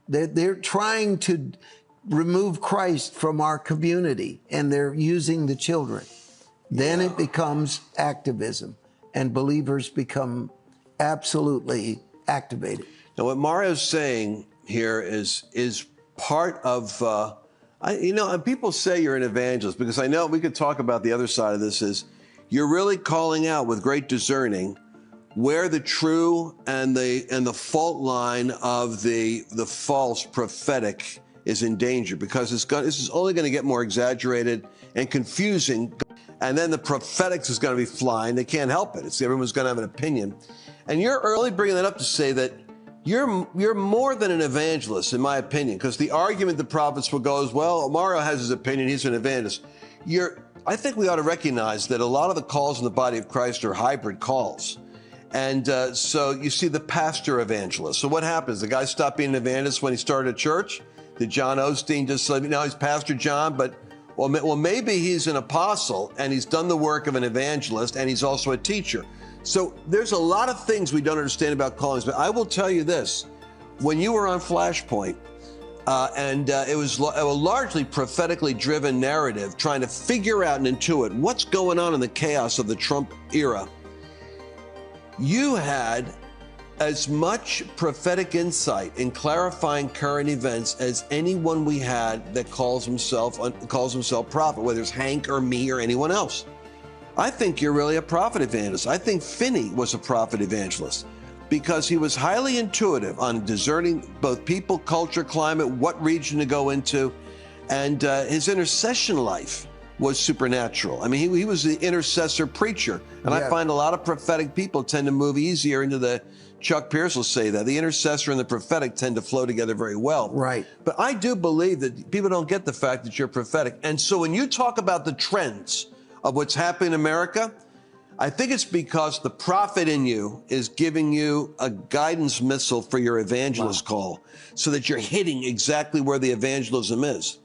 They're trying to remove Christ from our community, and they're using the children. Then it becomes activism, and believers become absolutely activated. Now, what Mario's saying here is part of, and people say you're an evangelist, because I know we could talk about the other side of this is you're really calling out with great discerning where the true and the fault line of the false prophetic is in danger, because this is only going to get more exaggerated and confusing, and then the prophetics is going to be flying. They can't help it. Everyone's going to have an opinion, and you're really bringing that up to say that you're more than an evangelist, in my opinion, because the argument the prophets will go is, well, Mario has his opinion, he's an evangelist. I think we ought to recognize that a lot of the calls in the body of Christ are hybrid calls. And so you see the pastor evangelist. So what happens? The guy stopped being an evangelist when he started a church? Did John Osteen just say, now he's Pastor John, but well, maybe he's an apostle and he's done the work of an evangelist and he's also a teacher. So there's a lot of things we don't understand about callings, but I will tell you this. When you were on Flashpoint, it was a largely prophetically driven narrative trying to figure out and intuit what's going on in the chaos of the Trump era, you had as much prophetic insight in clarifying current events as anyone we had that calls himself prophet, whether it's Hank or me or anyone else. I think you're really a prophet evangelist. I think Finney was a prophet evangelist because he was highly intuitive on discerning both people, culture, climate, what region to go into, and his intercession life was supernatural. I mean, he was the intercessor preacher, and I find a lot of prophetic people tend to move easier into the, Chuck Pierce will say that, the intercessor and the prophetic tend to flow together very well. Right. But I do believe that people don't get the fact that you're prophetic. And so when you talk about the trends of what's happening in America, I think it's because the prophet in you is giving you a guidance missile for your evangelist call, so that you're hitting exactly where the evangelism is.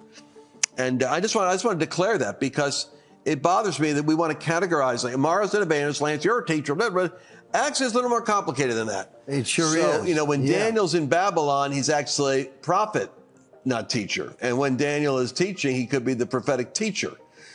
And I just want to declare that, because it bothers me that we want to categorize, like, Mario's an evangelist, Lance, you're a teacher, blah, blah. Actually, it's a little more complicated than that. It sure is. You know, when Daniel's in Babylon, he's actually prophet, not teacher. And when Daniel is teaching, he could be the prophetic teacher.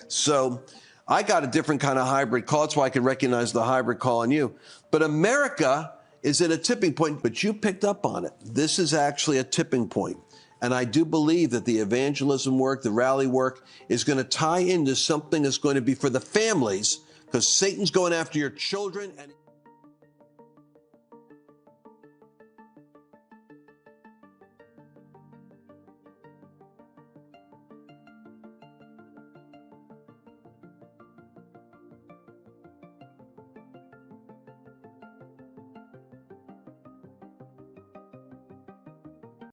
So I got a different kind of hybrid call. That's why I can recognize the hybrid call in you. But America is at a tipping point, but you picked up on it. This is actually a tipping point. And I do believe that the evangelism work, the rally work, is going to tie into something that's going to be for the families, because Satan's going after your children. And